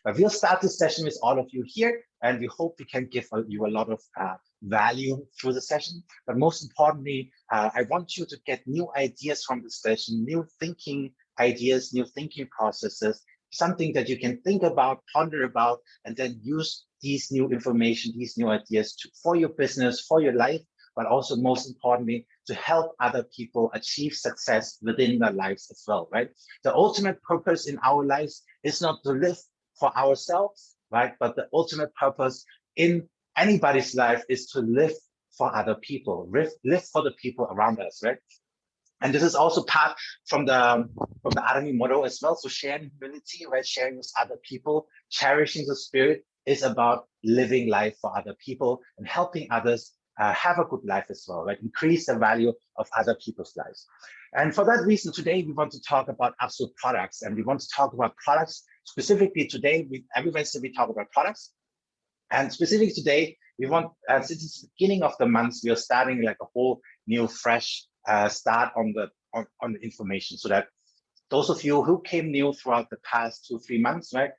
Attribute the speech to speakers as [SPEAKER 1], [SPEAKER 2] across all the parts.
[SPEAKER 1] But we'll start this session with all of you here, and we hope we can give you a lot of value through the session. But most importantly, I want you to get new ideas from the session, new thinking ideas, new thinking processes, something that you can think about, ponder about, and then use these new information, these new ideas for your business, for your life, but also most importantly, to help other people achieve success within their lives as well, right? The ultimate purpose in our lives is not to live for ourselves, right? But the ultimate purpose in anybody's life is to live for other people, live for the people around us, right? And this is also part from the Army motto as well. So sharing humility, right? Sharing with other people, cherishing the spirit is about living life for other people and helping others have a good life as well, right? Increase the value of other people's lives. And for that reason, today we want to talk about absolute products, and we want to talk about products specifically today. Every Wednesday we talk about products, and specifically today we want, since it's the beginning of the month, we are starting like a whole new, fresh start on the information, so that those of you who came new throughout the past 2-3 months, right?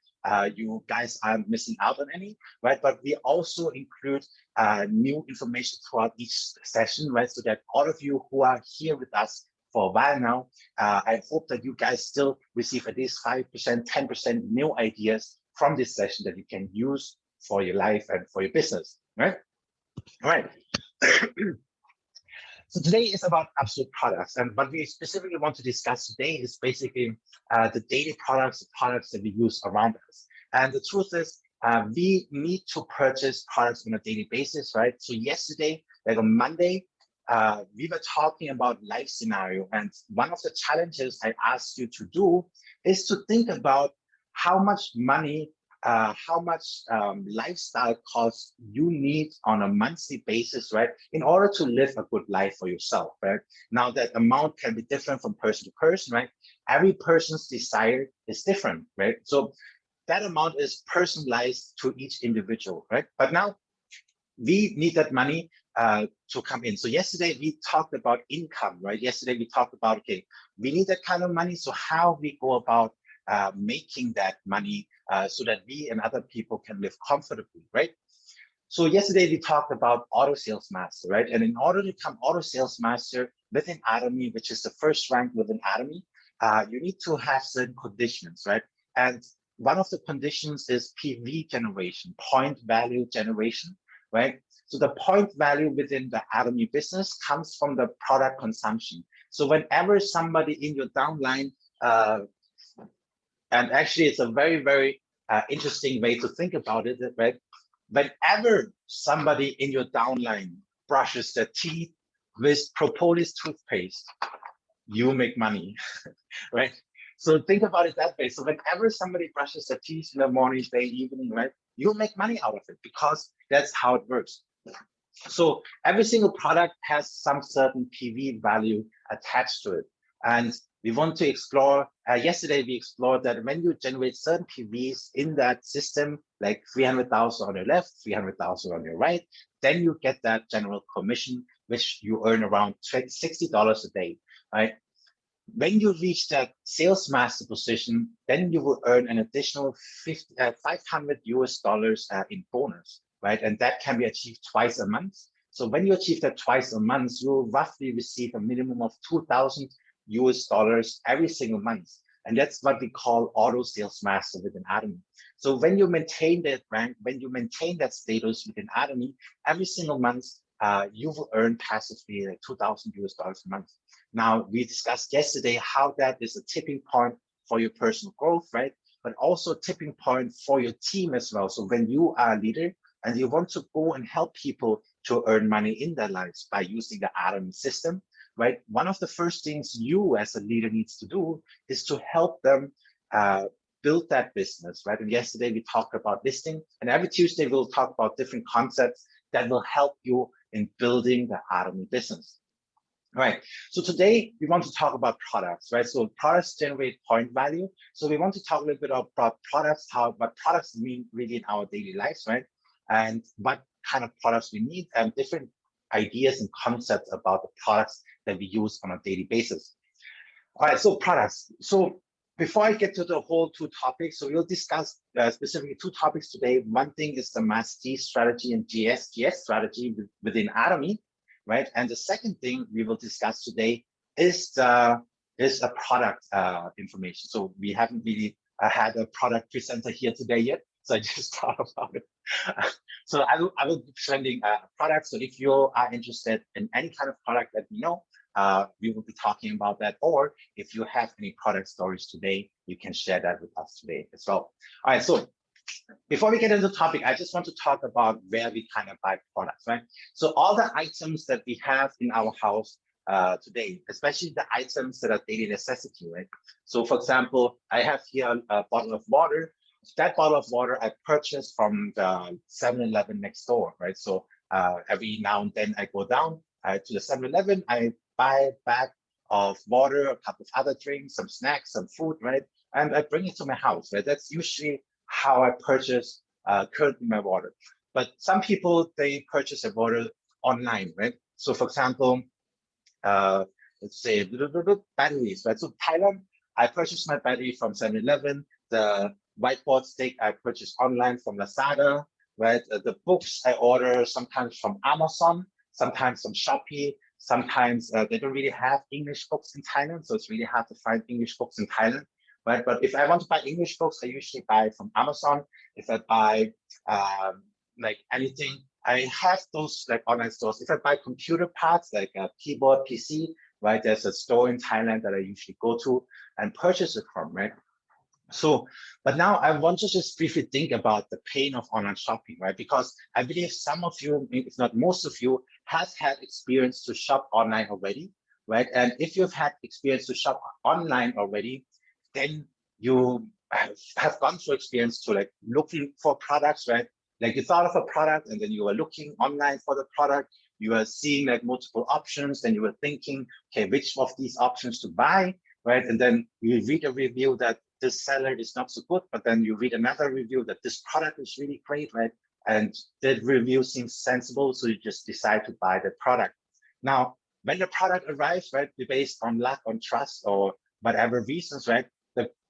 [SPEAKER 1] You guys aren't missing out on any, right? But we also include new information throughout each session, right? So that all of you who are here with us for a while now, I hope that you guys still receive at least 5%, 10% new ideas from this session that you can use for your life and for your business, right? All right. So today is about absolute products, and what we specifically want to discuss today is basically the daily products, the products that we use around us. And the truth is, we need to purchase products on a daily basis, right? So yesterday, like on Monday, we were talking about life scenario, and one of the challenges I asked you to do is to think about how much money, how much lifestyle costs you need on a monthly basis, right, in order to live a good life for yourself, right? Now that amount can be different from person to person, right? Every person's desire is different, right? So that amount is personalized to each individual, right? But now we need that money to come in. So yesterday we talked about income, right? Yesterday we talked about, okay, we need that kind of money. So how we go about making that money so that we and other people can live comfortably, right? So yesterday we talked about auto sales master, right? And in order to become auto sales master within Atomy, which is the first rank within Atomy, you need to have certain conditions, right? And one of the conditions is PV generation, point value generation, right? So the point value within the Atomy business comes from the product consumption. So whenever somebody in your downline, and actually it's a very, very interesting way to think about it, right? Whenever somebody in your downline brushes their teeth with propolis toothpaste, you make money, right? So think about it that way. So whenever somebody brushes their teeth in the morning, day, evening, right, you'll make money out of it because that's how it works. So every single product has some certain PV value attached to it. And we want to explore, yesterday we explored that when you generate certain PVs in that system, like 300,000 on your left, 300,000 on your right, then you get that general commission, which you earn around $60 a day, right? When you reach that sales master position, then you will earn an additional 500 US dollars in bonus, right? And that can be achieved twice a month. So when you achieve that twice a month, you'll roughly receive a minimum of 2,000 US dollars every single month. And that's what we call auto sales master within Atomy. So when you maintain that rank, when you maintain that status within Atomy, every single month, you will earn passively like 2,000 US dollars a month. Now, we discussed yesterday how that is a tipping point for your personal growth, right? But also a tipping point for your team as well. So when you are a leader and you want to go and help people to earn money in their lives by using the Atomy system, right? One of the first things you as a leader needs to do is to help them build that business, right? And yesterday we talked about listing, and every Tuesday we'll talk about different concepts that will help you in building the Atomy business. Right. So today we want to talk about products, right? So products generate point value. So we want to talk a little bit about products, what products mean really in our daily lives, right? And what kind of products we need, and different ideas and concepts about the products that we use on a daily basis. All right, so products. So before I get to the whole two topics, so we'll discuss specifically two topics today. One thing is the Masstige strategy and GSGS strategy within Atomy, right? And the second thing we will discuss today is a product information. So we haven't really had a product presenter here today yet, so I just thought about it. So I will be presenting products. So if you are interested in any kind of product that we know, we will be talking about that. Or if you have any product stories today, you can share that with us today as well. All right, so before we get into the topic, I just want to talk about where we kind of buy products, right? So all the items that we have in our house today, especially the items that are daily necessity, right? So for example, I have here a bottle of water. That bottle of water I purchased from the 7-Eleven next door, right? So every now and then I go down to the 7-Eleven, I buy a bag of water, a couple of other drinks, some snacks, some food, right? And I bring it to my house, right? That's usually how I purchase currently my water. But some people, they purchase their water online, right? So for example, let's say batteries, right? So Thailand, I purchased my battery from 7-Eleven. The whiteboard stick I purchased online from Lazada, right? The books I order sometimes from Amazon, sometimes from Shopee. Sometimes they don't really have English books in Thailand, so it's really hard to find English books in Thailand, right? But if I want to buy English books, I usually buy from Amazon. If I buy like anything, I have those like online stores. If I buy computer parts like a keyboard, PC, right? There's a store in Thailand that I usually go to and purchase it from, right? So, but now I want to just briefly think about the pain of online shopping, right? Because I believe some of you, if not most of you, has had experience to shop online already, right? And if you've had experience to shop online already, then you have gone through experience to like looking for products, right? Like you thought of a product and then you were looking online for the product. You were seeing like multiple options, and you were thinking, okay, which of these options to buy, right? And then you read a review that this seller is not so good, but then you read another review that this product is really great, right? And that review seems sensible, so you just decide to buy the product. Now, when the product arrives, right, based on luck, on trust, or whatever reasons, right,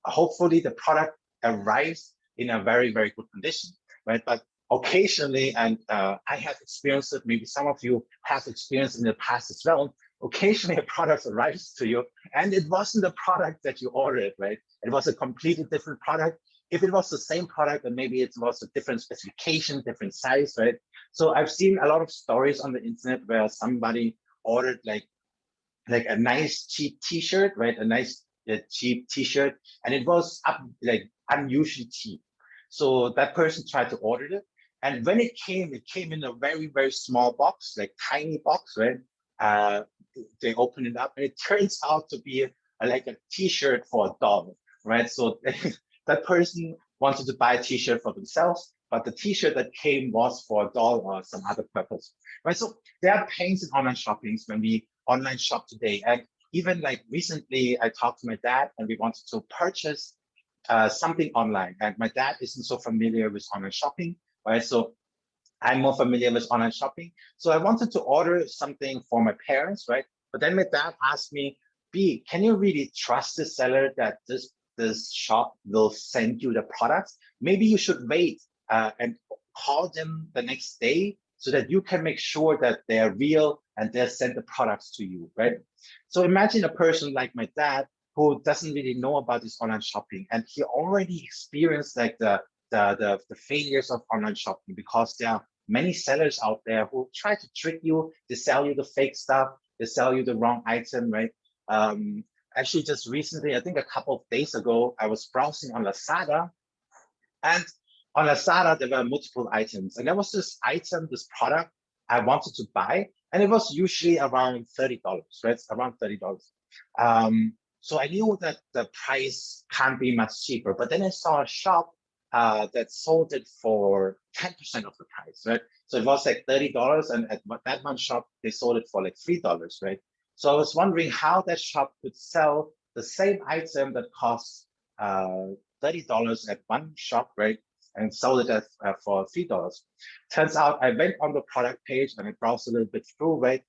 [SPEAKER 1] hopefully the product arrives in a very, very good condition, right? But occasionally, and I have experienced it, maybe some of you have experienced in the past as well, occasionally a product arrives to you and it wasn't the product that you ordered, right? It was a completely different product. If it was the same product, then maybe it was a different specification, different size, right? So I've seen a lot of stories on the internet where somebody ordered like a nice cheap t-shirt, right? A nice cheap t-shirt, and it was like unusually cheap. So that person tried to order it. And when it came in a very, very small box, like tiny box, right? They open it up and it turns out to be like a t-shirt for $1, right? So that person wanted to buy a t-shirt for themselves, but the t-shirt that came was for $1 or some other purpose, right? So there are pains in online shoppings when we online shop today. And even like recently, I talked to my dad and we wanted to purchase something online. And my dad isn't so familiar with online shopping, right? So I'm more familiar with online shopping. So I wanted to order something for my parents, right? But then my dad asked me, B, can you really trust the seller that this shop will send you the products? Maybe you should wait and call them the next day so that you can make sure that they're real and they'll send the products to you, right? So imagine a person like my dad who doesn't really know about this online shopping, and he already experienced like the failures of online shopping because there are many sellers out there who try to trick you. They sell you the fake stuff. They sell you the wrong item, right? Actually, just recently, I think a couple of days ago, I was browsing on Lazada, and on Lazada, there were multiple items. And there was this item, this product I wanted to buy, and it was usually around $30, right? It's around $30. So I knew that the price can't be much cheaper, but then I saw a shop that sold it for 10% of the price, right? So it was like $30, and at that one shop, they sold it for like $3, right? So I was wondering how that shop could sell the same item that costs $30 at one shop, right? And sold it for $3. Turns out I went on the product page and I browsed a little bit through, right?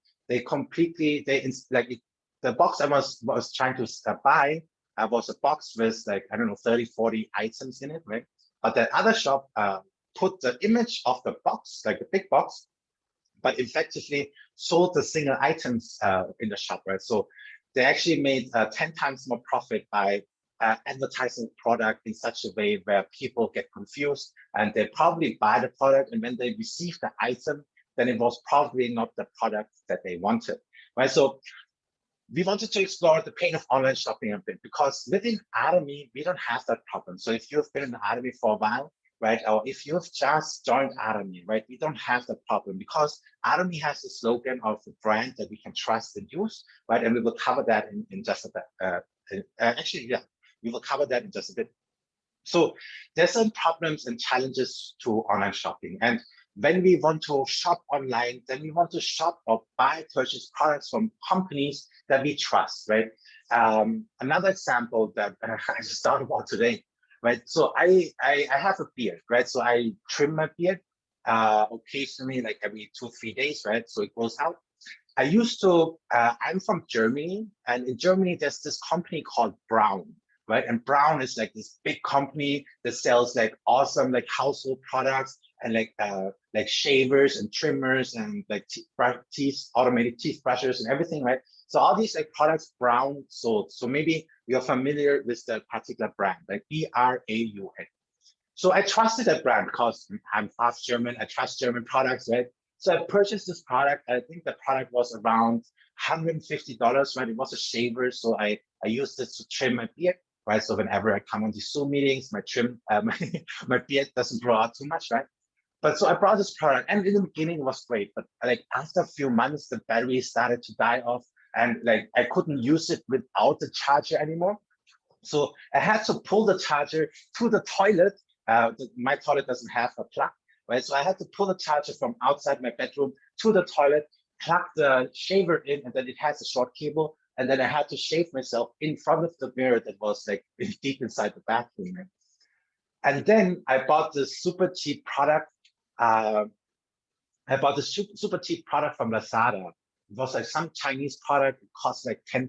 [SPEAKER 1] The box I was trying to buy was a box with like, I don't know, 30, 40 items in it, right? But that other shop put the image of the box, like the big box, but effectively sold the single items in the shop, right? So they actually made 10 times more profit by advertising product in such a way where people get confused and they probably buy the product, and when they receive the item, then it was probably not the product that they wanted, right? So we wanted to explore the pain of online shopping a bit, because within Atomy, we don't have that problem. So if you've been in Atomy for a while, right, or if you've just joined Atomy, right, we don't have that problem, because Atomy has the slogan of a brand that we can trust and use, right? And we will cover that in just a bit. Actually, yeah, we will cover that in just a bit. So there's some problems and challenges to online shopping. And when we want to shop online, then we want to shop or buy, purchase products from companies that we trust, right? Another example that I just thought about today, right? So I have a beard, right? So I trim my beard occasionally, like every 2-3 days, right? So it grows out. I used to, I'm from Germany, and in Germany, there's this company called Braun, right? And Braun is like this big company that sells like awesome like household products and like shavers and trimmers and like teeth, automated teeth brushers and everything, right? So all these like products Braun sold. So maybe you're familiar with the particular brand, like BRAUN. So I trusted that brand because I'm half German. I trust German products, right? So I purchased this product. I think the product was around $150, right? It was a shaver, so I used this to trim my beard, right? So whenever I come on these Zoom meetings, my beard doesn't grow out too much, right? But so I brought this product, and in the beginning it was great, but like after a few months, the battery started to die off, and like I couldn't use it without the charger anymore. So I had to pull the charger to the toilet. My toilet doesn't have a plug, right? So I had to pull the charger from outside my bedroom to the toilet, plug the shaver in, and then it has a short cable. And then I had to shave myself in front of the mirror that was like deep inside the bathroom. Right? And then I bought this super cheap product. Uh, I bought this super cheap product from Lazada. It was like some Chinese product. It cost like $10.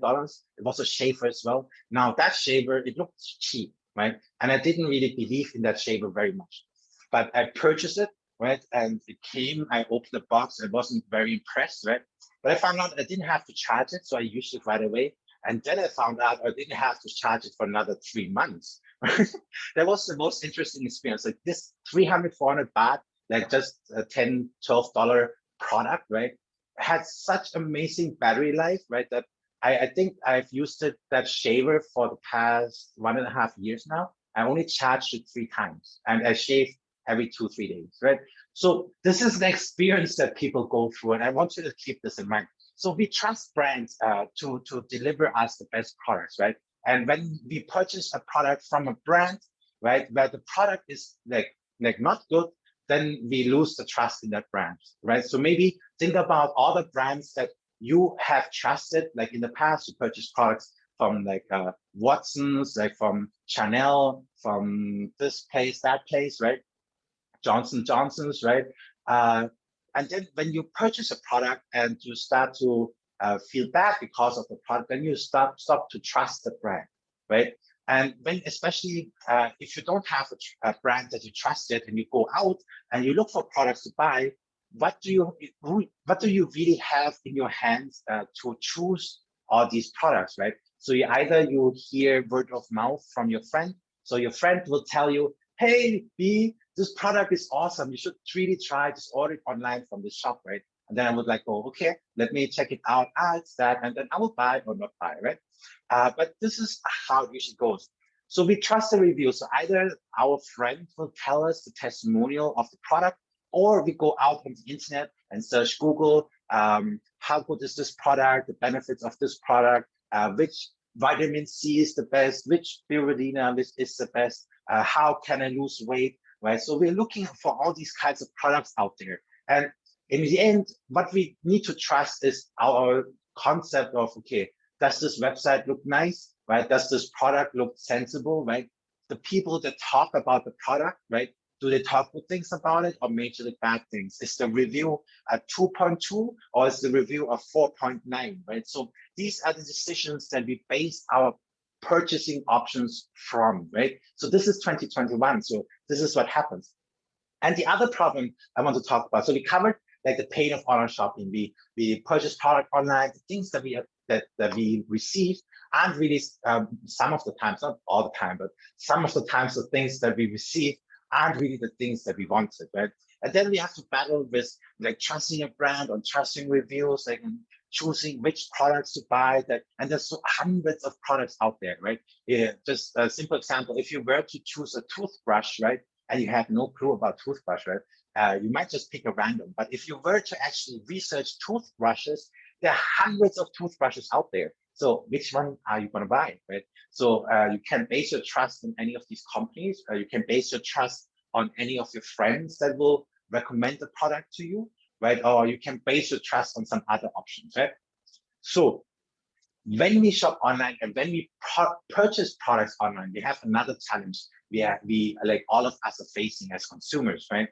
[SPEAKER 1] It was a shaver as well. Now that shaver, it looked cheap, right? And I didn't really believe in that shaver very much. But I purchased it, right? And it came, I opened the box. I wasn't very impressed, right? But I found out I didn't have to charge it. So I used it right away. And then I found out I didn't have to charge it for another 3 months. That was the most interesting experience. Like this 300, 400 baht, like just a $10, $12 product, right? Had such amazing battery life, right? That I think I've used that shaver for the past 1.5 years now. I only charged it 3 times, and I shave every 2-3 days, right? So this is the experience that people go through, and I want you to keep this in mind. So we trust brands to deliver us the best products, right? And when we purchase a product from a brand, right, where the product is like not good, then we lose the trust in that brand, right? So maybe think about all the brands that you have trusted, like in the past, you purchased products from like Watson's, like from Chanel, from this place, that place, right? Johnson Johnson's, right? And then when you purchase a product and you start to feel bad because of the product, then you stop to trust the brand, right? And when, especially if you don't have a brand that you trusted, and you go out and you look for products to buy, what do you really have in your hands to choose all these products, right? So you hear word of mouth from your friend. So your friend will tell you, hey, B, this product is awesome. You should really try, just order it online from the shop, right? And then I would like go, okay, let me check it out. It's that, and then I will buy or not buy, right? But this is how it usually goes. So we trust the review. So either our friend will tell us the testimonial of the product, or we go out on the internet and search Google, how good is this product, the benefits of this product, which vitamin C is the best, which spirulina is the best, how can I lose weight, right? So we're looking for all these kinds of products out there. And in the end, what we need to trust is our concept of, okay, does this website look nice, right? Does this product look sensible, right? The people that talk about the product, right? Do they talk good things about it or majorly bad things? Is the review a 2.2 or is the review a 4.9, right? So these are the decisions that we base our purchasing options from, right? So this is 2021. So this is what happens. And the other problem I want to talk about, so we covered like the pain of online shopping. We purchase product online, the things that we receive aren't really some of the times, not all the time, but some of the times the things that we receive aren't really the things that we wanted, right? And then we have to battle with like trusting a brand or trusting reviews, like choosing which products to buy. That and there's so hundreds of products out there, right? Yeah, just a simple example: if you were to choose a toothbrush, right, and you have no clue about toothbrush, right, you might just pick a random. But if you were to actually research toothbrushes, there are hundreds of toothbrushes out there. So which one are you going to buy, right? So you can base your trust on any of these companies. You can base your trust on any of your friends that will recommend the product to you, right? Or you can base your trust on some other options, right? So when we shop online and when we purchase products online, we have another challenge we like all of us are facing as consumers, right?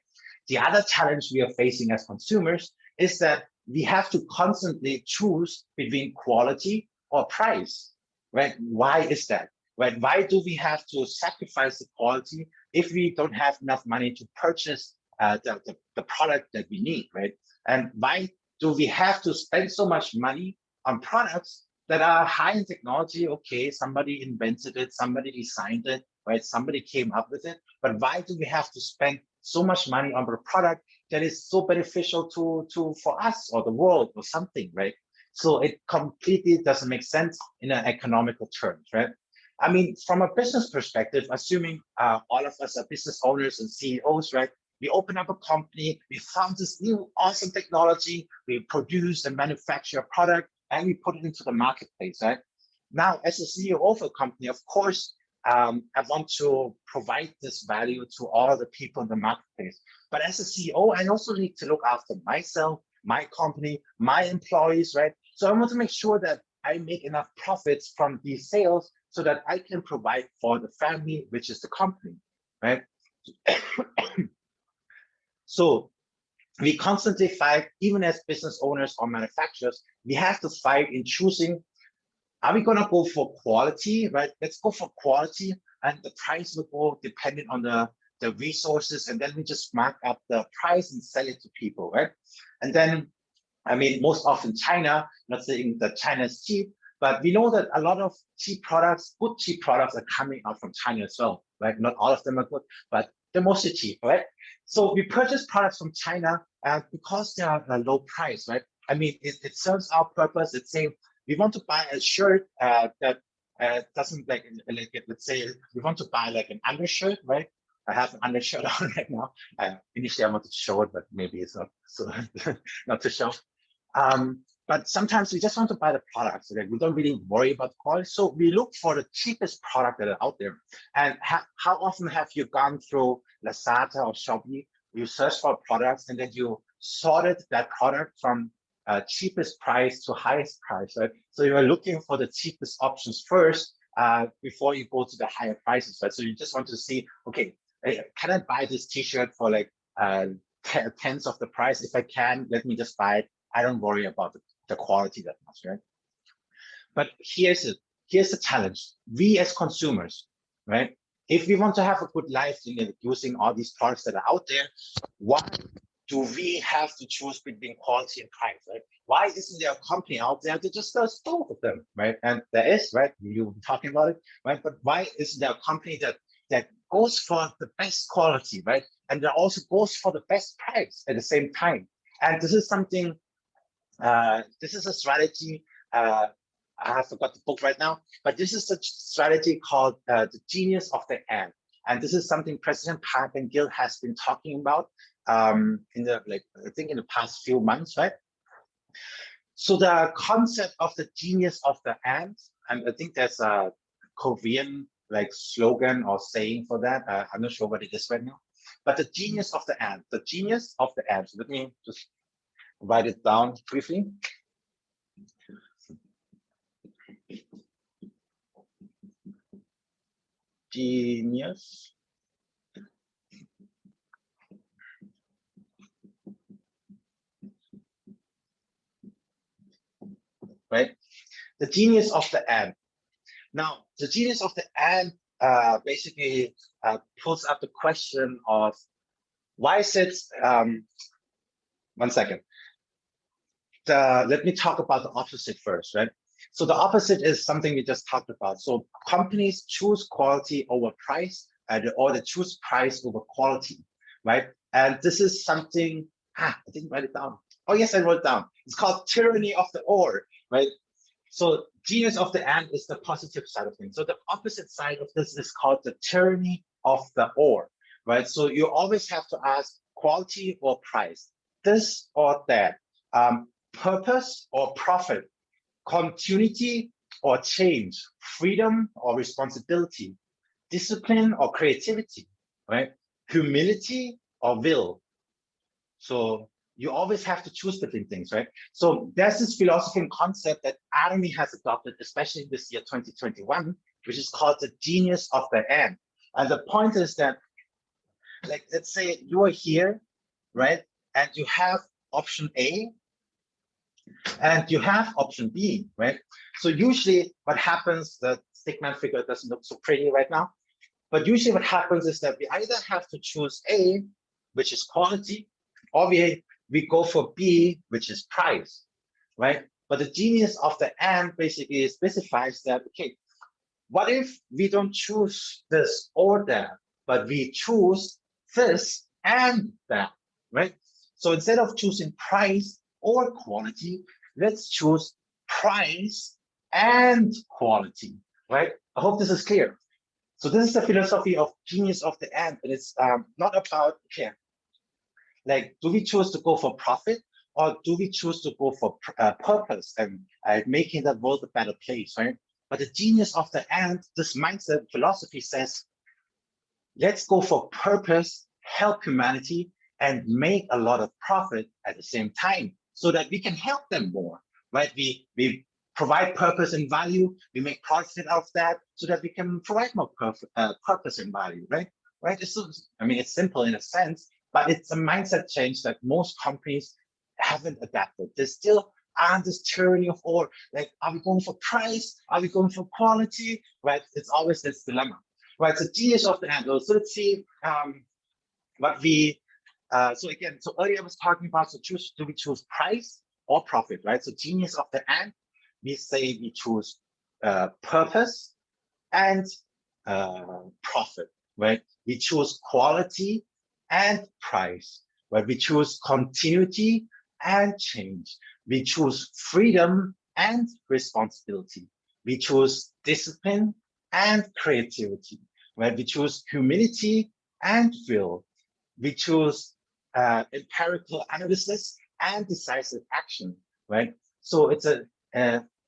[SPEAKER 1] The other challenge we are facing as consumers is that we have to constantly choose between quality or price, right? Why is that? Right? Why do we have to sacrifice the quality if we don't have enough money to purchase the product that we need, right? And why do we have to spend so much money on products that are high in technology? Okay, somebody invented it, somebody designed it, right? Somebody came up with it. But why do we have to spend so much money on a product that is so beneficial to for us or the world or something, right? So it completely doesn't make sense in an economical terms, right? I mean, from a business perspective, assuming all of us are business owners and CEOs, right? We open up a company, we found this new awesome technology, we produce and manufacture a product, and we put it into the marketplace, right? Now, as a CEO of a company, of course, I want to provide this value to all the people in the marketplace. But as a CEO, I also need to look after myself, my company, my employees, right? So I want to make sure that I make enough profits from these sales so that I can provide for the family, which is the company, right? So we constantly fight, even as business owners or manufacturers, we have to fight in choosing, are we gonna go for quality, right? Let's go for quality, and the price will go depending on the resources, and then we just mark up the price and sell it to people, right? And then, I mean, most often China, not saying that China is cheap, but we know that a lot of cheap products, good cheap products are coming out from China as well, right? Not all of them are good, but they're mostly cheap, right? So we purchase products from China because they are a low price, right? I mean, it serves our purpose. It's saying we want to buy a shirt that doesn't like, let's say we want to buy like an undershirt, right? I have an undershirt on right now. Initially, I wanted to show it, but maybe it's not so not to show. But sometimes we just want to buy the products. Okay? We don't really worry about quality. So we look for the cheapest product that are out there. And how often have you gone through Lazada or Shopee? You search for products and then you sorted that product from cheapest price to highest price, right? So you are looking for the cheapest options first before you go to the higher prices, right? So you just want to see, okay, can I buy this T-shirt for like tenths of the price? If I can, let me just buy it. I don't worry about the quality that much, right? But here's the challenge. We as consumers, right? If we want to have a good life using all these products that are out there, why do we have to choose between quality and price, right? Why isn't there a company out there that just does both of them, right? And there is, right? You were talking about it, right? But why isn't there a company that goes for the best quality, right? And that also goes for the best price at the same time? And this is something. This is a strategy. I forgot the book right now, but this is a strategy called the genius of the ant. And this is something President Park and Gill has been talking about in the I think in the past few months, right? So the concept of the genius of the ant, and I think there's a Korean slogan or saying for that. I'm not sure what it is right now, but the genius of the ant, the genius of the ant. Let me just write it down briefly. Genius right? The genius of the ant. Now, the genius of the and basically pulls up the question of why is it, 1 second. Let me talk about the opposite first, right? So the opposite is something we just talked about. So companies choose quality over price, or they choose price over quality, right? And this is something, I didn't write it down. Oh yes, I wrote it down. It's called tyranny of the or, right? So genius of the and is the positive side of things. So the opposite side of this is called the tyranny of the or, right? So you always have to ask quality or price, this or that, purpose or profit, continuity or change, freedom or responsibility, discipline or creativity, right? Humility or will. So you always have to choose between things, right? So there's this philosophy and concept that Army has adopted, especially this year, 2021, which is called the genius of the and. And the point is that, like, let's say you are here, right? And you have option A and you have option B, right? So usually what happens, the stickman figure doesn't look so pretty right now, but usually what happens is that we either have to choose A, which is quality, or we go for B, which is price, right? But the genius of the and basically specifies that, okay, what if we don't choose this or that, but we choose this and that, right? So instead of choosing price or quality, let's choose price and quality, right? I hope this is clear. So this is the philosophy of genius of the end, and it's not about, okay, like, do we choose to go for profit or do we choose to go for purpose and making the world a better place, right? But the genius of the end, this mindset philosophy says, let's go for purpose, help humanity, and make a lot of profit at the same time so that we can help them more, right? We provide purpose and value, we make profit out of that so that we can provide more purpose and value, right? Right? I mean, it's simple in a sense, but it's a mindset change that most companies haven't adapted. They still are this tyranny of all, like, are we going for price? Are we going for quality? Right? It's always this dilemma. Right, so genius of the angle. So let's see what we, so again, so earlier I was talking about, so do we choose price or profit, right? So genius of the end, we say we choose purpose and profit, right? We choose quality and price, right? We choose continuity and change. We choose freedom and responsibility. We choose discipline and creativity, right? We choose humility and will. We choose empirical analysis and decisive action, right? So it's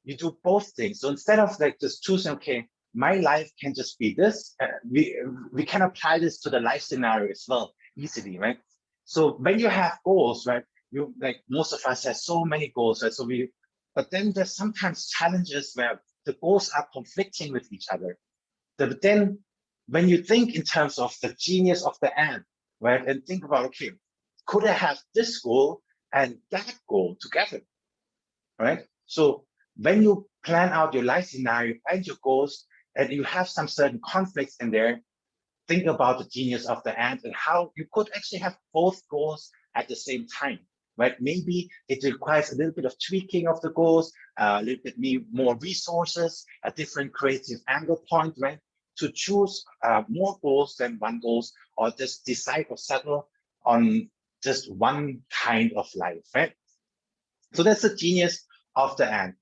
[SPEAKER 1] you do both things. So instead of like just choosing, okay, my life can just be this, we can apply this to the life scenario as well easily, right? So when you have goals, right, you, like most of us have so many goals, right? So but then there's sometimes challenges where the goals are conflicting with each other. But then when you think in terms of the genius of the end, right, and think about, okay, could I have this goal and that goal together, right? So when you plan out your life scenario and your goals, and you have some certain conflicts in there, think about the genius of the end and how you could actually have both goals at the same time, right? Maybe it requires a little bit of tweaking of the goals, a little bit more resources, a different creative angle point, right? To choose more goals than one goals, or just decide or settle on just one kind of life, right? So that's the genius of the end.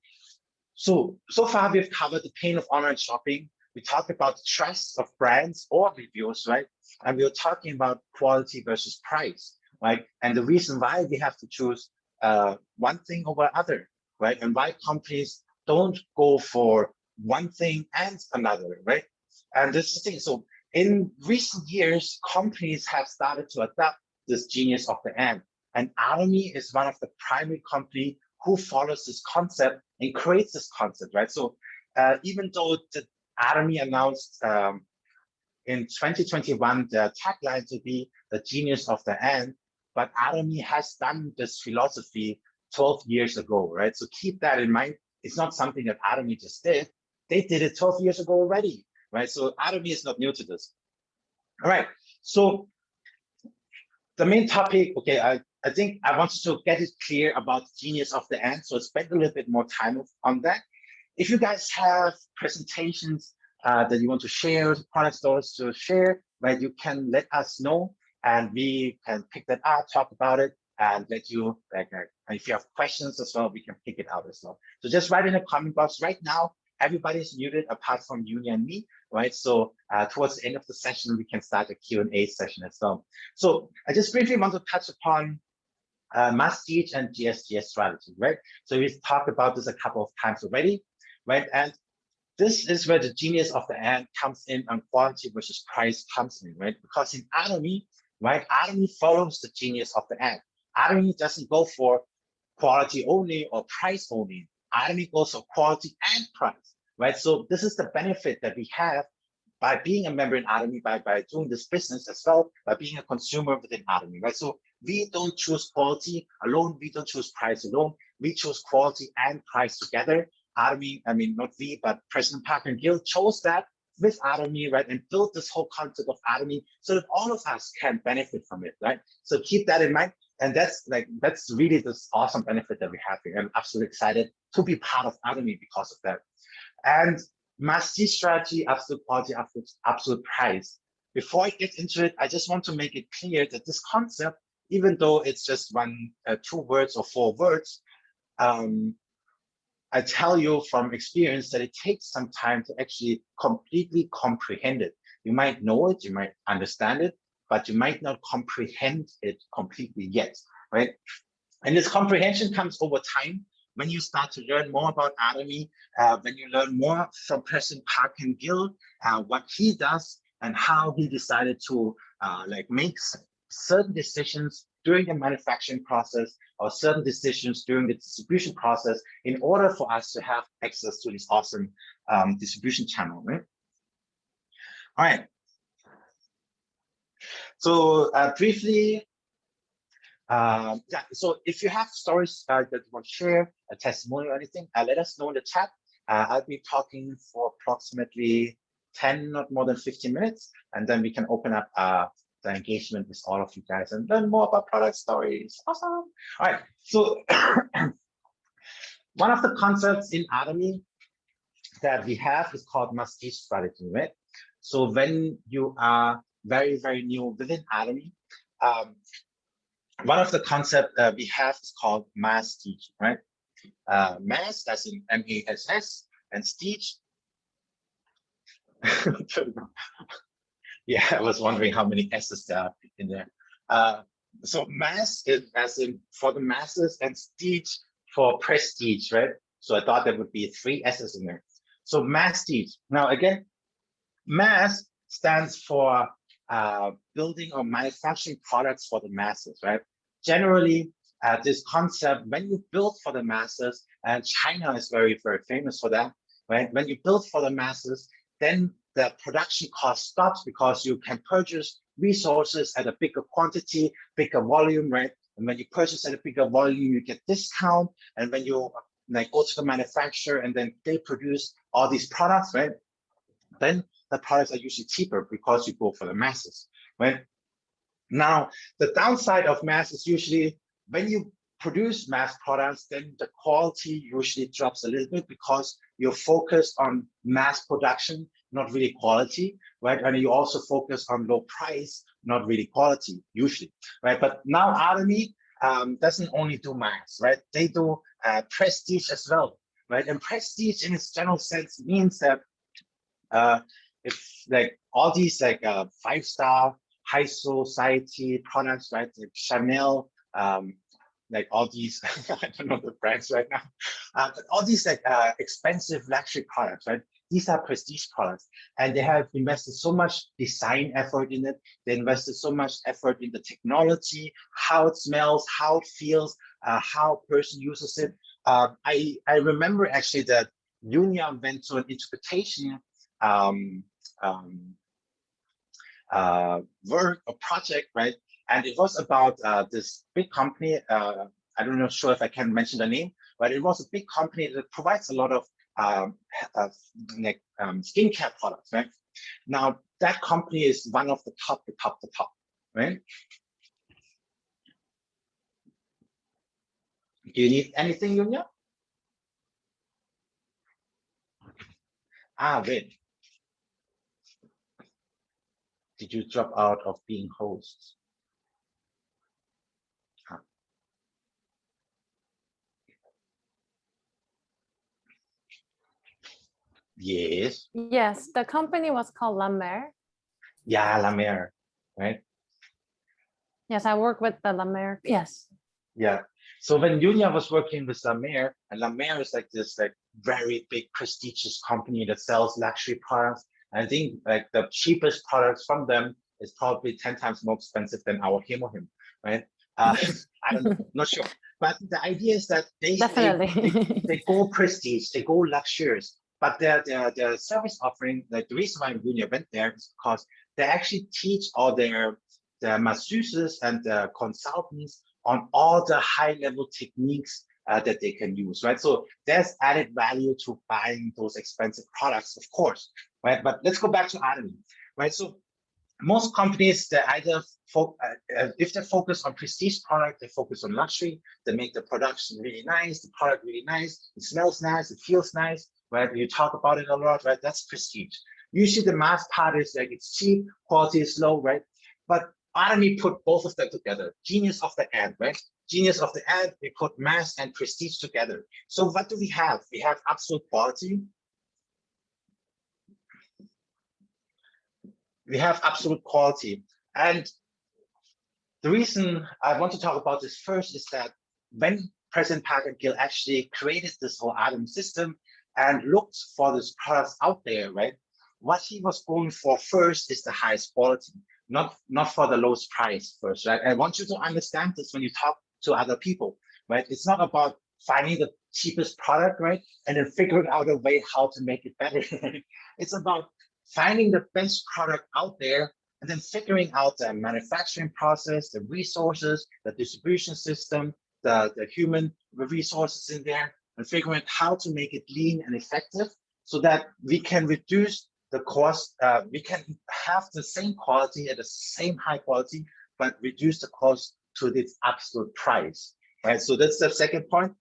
[SPEAKER 1] So far we've covered the pain of online shopping. We talked about the trust of brands or reviews, right? And we were talking about quality versus price, right? And the reason why we have to choose one thing over other, right? And why companies don't go for one thing and another, right? And this is the thing. So in recent years, companies have started to adopt this genius of the end. And Army is one of the primary company who follows this concept and creates this concept, right? So even though the Army announced in 2021 the tagline to be the genius of the end, but Army has done this philosophy 12 years ago, right? So keep that in mind. It's not something that Army just did. They did it 12 years ago already, right? So Atomy is not new to this. All right, so the main topic, okay, I think I wanted to get it clear about the genius of the ant, so spend a little bit more time on that. If you guys have presentations that you want to share, product stories to share, right, you can let us know and we can pick that up, talk about it, and let you, if you have questions as well, we can pick it out as well. So just write in the comment box right now. Everybody's muted apart from Uni and me, right? So towards the end of the session, we can start a Q&A session as well. So I just briefly want to touch upon Masstige and GSGS strategy, right? So we've talked about this a couple of times already, right? And this is where the genius of the ant comes in on quality versus price comes in, right? Because in Atomy, right, Atomy follows the genius of the ant. Atomy doesn't go for quality only or price only. Atomy goes for quality and price, right? So this is the benefit that we have by being a member in Atomy, by doing this business as well, by being a consumer within Atomy, right? So we don't choose quality alone, we don't choose price alone, we choose quality and price together. Atomy, I mean, not we, but President Parker and Gil chose that with Atomy, right, and built this whole concept of Atomy so that all of us can benefit from it, right? So keep that in mind. And that's really this awesome benefit that we have here. I'm absolutely excited to be part of Atomy because of that. And Masstige strategy, absolute quality, absolute price. Before I get into it, I just want to make it clear that this concept, even though it's just 2 words or 4 words, I tell you from experience that it takes some time to actually completely comprehend it. You might know it, you might understand it, but you might not comprehend it completely yet, right? And this comprehension comes over time when you start to learn more about Atomy, when you learn more from President Park and Gil, what he does and how he decided to make certain decisions during the manufacturing process or certain decisions during the distribution process in order for us to have access to this awesome distribution channel, right? All right. So briefly, so if you have stories that you want to share, a testimony or anything, let us know in the chat. I'll be talking for approximately 10, not more than 15 minutes, and then we can open up the engagement with all of you guys and learn more about product stories. Awesome. All right, so one of the concepts in Atomy that we have is called Masstige strategy, right? So when you are very, very new within Atomy, one of the concepts we have is called Masstige, right? Mass, as in M-A-S-S, and Stige. Yeah, I was wondering how many S's there are in there. So mass is as in for the masses and Stige for prestige, right? So I thought there would be 3 S's in there. So Masstige. Now again, mass stands for building or manufacturing products for the masses, right? Generally, this concept, when you build for the masses, and China is very, very famous for that, right? When you build for the masses, then the production cost stops because you can purchase resources at a bigger quantity, bigger volume, right? And when you purchase at a bigger volume, you get discount. And when you go to the manufacturer and then they produce all these products, right? Then the products are usually cheaper because you go for the masses, right? Now, the downside of mass is usually when you produce mass products, then the quality usually drops a little bit because you're focused on mass production, not really quality, right? And you also focus on low price, not really quality, usually, right? But now Atomy doesn't only do mass, right? They do prestige as well, right? And prestige in its general sense means that if all these 5-star high society products, right? Like Chanel, all these, I don't know the brands right now, but all these expensive luxury products, right? These are prestige products, and they have invested so much design effort in it. They invested so much effort in the technology, how it smells, how it feels, how a person uses it. I remember actually that Yunya went to an interpretation work or project, right? And it was about this big company. I don't know, sure if I can mention the name, but it was a big company that provides a lot of skincare products, right? Now that company is one of the top, right? Do you need anything, Yunya? Wait. Did you drop out of being host? Yes.
[SPEAKER 2] Yes, the company was called La Mer.
[SPEAKER 1] Yeah, La Mer, right?
[SPEAKER 2] Yes, I work with the La Mer. Yes.
[SPEAKER 1] Yeah. So when Yunya was working with La Mer, and La Mer is like this very big prestigious company that sells luxury products. I think like the cheapest products from them is probably 10 times more expensive than our Hemohim, right? I'm not sure. But the idea is that
[SPEAKER 2] Definitely.
[SPEAKER 1] they go prestige, they go luxurious, but their service offering, like the reason why Yunya went there is because they actually teach all their masseuses and the consultants on all the high level techniques that they can use, right? So there's added value to buying those expensive products, of course, right? But let's go back to Atomy, right? So most companies, they either if they focus on prestige product, they focus on luxury. They make the production really nice, the product really nice, it smells nice, it feels nice, right? You talk about it a lot, right? That's prestige. Usually the mass part is like it's cheap, quality is low, right? But Atomy put both of them together. Genius of the end, right? Genius of the end, we put mass and prestige together. So what do we have? We have absolute quality. We have absolute quality. And the reason I want to talk about this first is that when President Parker Gill actually created this whole Atom system and looked for these products out there, right? What he was going for first is the highest quality, not for the lowest price first, right? I want you to understand this when you talk to other people, right? It's not about finding the cheapest product, right? And then figuring out a way how to make it better. It's about finding the best product out there and then figuring out the manufacturing process, the resources, the distribution system, the human resources in there, and figuring out how to make it lean and effective so that we can reduce the cost. We can have the same quality at the same high quality, but reduce the cost to its absolute price, right? So that's the second point,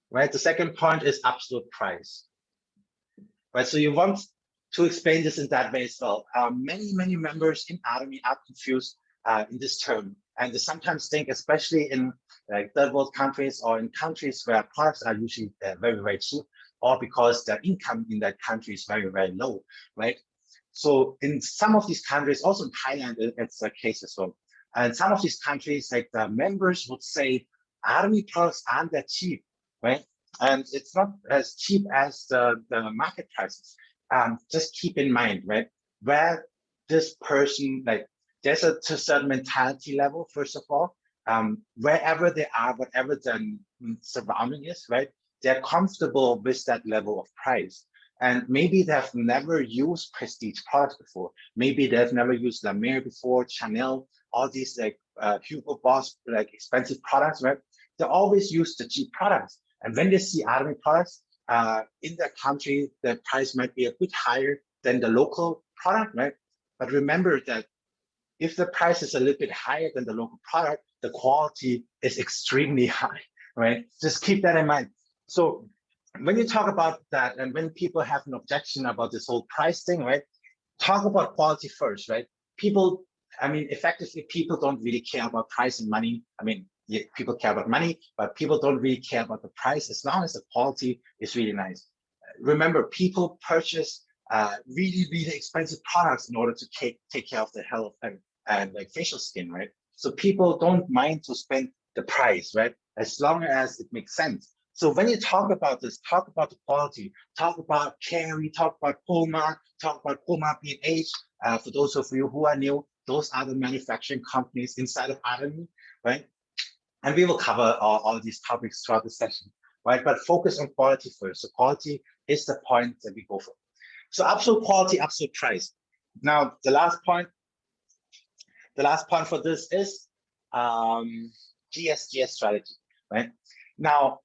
[SPEAKER 1] right? The second point is absolute price, right? So you want to explain this in that way as well. Many members in Atomy are confused in this term, and they sometimes think, especially in like third world countries or in countries where products are usually very cheap, or because their income in that country is very low, right? So in some of these countries, also in Thailand, it's the case as well. And some of these countries, like the members would say, Atomy products aren't that cheap, right? And it's not as cheap as the market prices. Just keep in mind, right, where this person, like, there's a certain mentality level, first of all, wherever they are, whatever the surrounding is, right, they're comfortable with that level of price. And maybe they've never used prestige products before. Maybe they've never used La Mer before, Chanel, all these like Hugo Boss, like expensive products, right? They always use the cheap products. And when they see Atomy products, in their country, the price might be a bit higher than the local product, right? But remember that if the price is a little bit higher than the local product, the quality is extremely high, right? Just keep that in mind. So when you talk about that, and when people have an objection about this whole price thing, right? Talk about quality first, right? People, I mean, effectively, people don't really care about price and money. I mean, yeah, people care about money, but people don't really care about the price as long as the quality is really nice. Remember, people purchase really expensive products in order to take care of their health and like facial skin, right? So people don't mind to spend the price, right? As long as it makes sense. So when you talk about this, talk about the quality, talk about Carry, talk about Puma, talk about Puma B&H. For those of you who are new, those are the manufacturing companies inside of Atomy, right? And we will cover all these topics throughout the session, right? But focus on quality first. So quality is the point that we go for. So absolute quality, absolute price. Now, the last point for this is GSGS strategy, right? Now,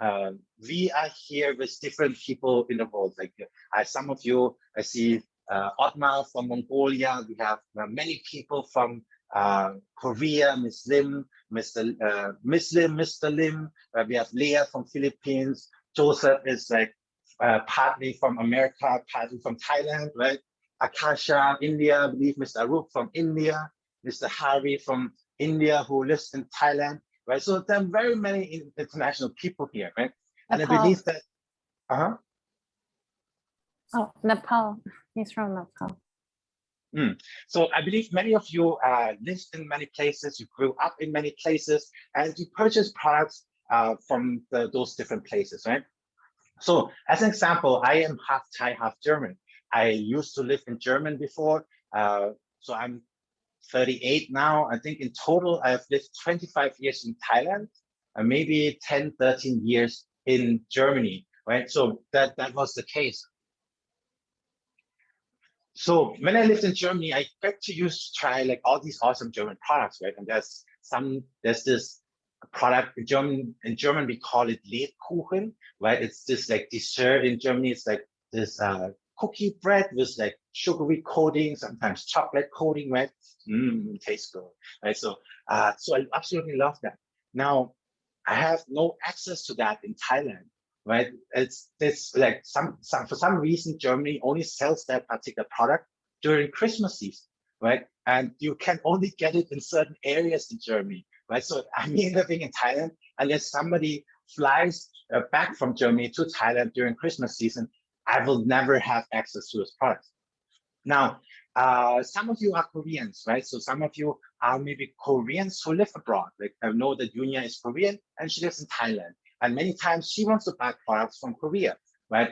[SPEAKER 1] we are here with different people in the world. Like some of you, I see Otmar from Mongolia. We have many people from Korea, Miss Lim, Mr. Lim. We have Leah from Philippines. Joseph is like partly from America, partly from Thailand, right? Akasha, India, I believe Mr. Arup from India, Mr. Hari from India who lives in Thailand, right? So there are very many international people here, right? And I
[SPEAKER 2] Nepal.
[SPEAKER 1] believe that,
[SPEAKER 2] Oh, Nepal. He's from Nepal.
[SPEAKER 1] So I believe many of you lived in many places, you grew up in many places, and you purchase products from those different places, right? So as an example, I am half Thai, half German. I used to live in Germany before, so I'm 38 now. I think in total, I've lived 25 years in Thailand, and maybe 10, 13 years in Germany, right? So that was the case. So when I lived in Germany, I got to try like all these awesome German products, right? And there's this product in German we call it Lebkuchen, right? It's this like dessert in Germany. It's like this cookie bread with like sugary coating, sometimes chocolate coating, right? Tastes good, right? So I absolutely love that. Now I have no access to that in Thailand, right? It's like for some reason Germany only sells that particular product during Christmas season, right? And you can only get it in certain areas in Germany, right? So I'm living in Thailand, unless somebody flies back from Germany to Thailand during Christmas season, I will never have access to those products. Now, some of you are Koreans, right? So some of you are maybe Koreans who live abroad. Like I know that Yunya is Korean and she lives in Thailand. And many times she wants to buy products from Korea, right?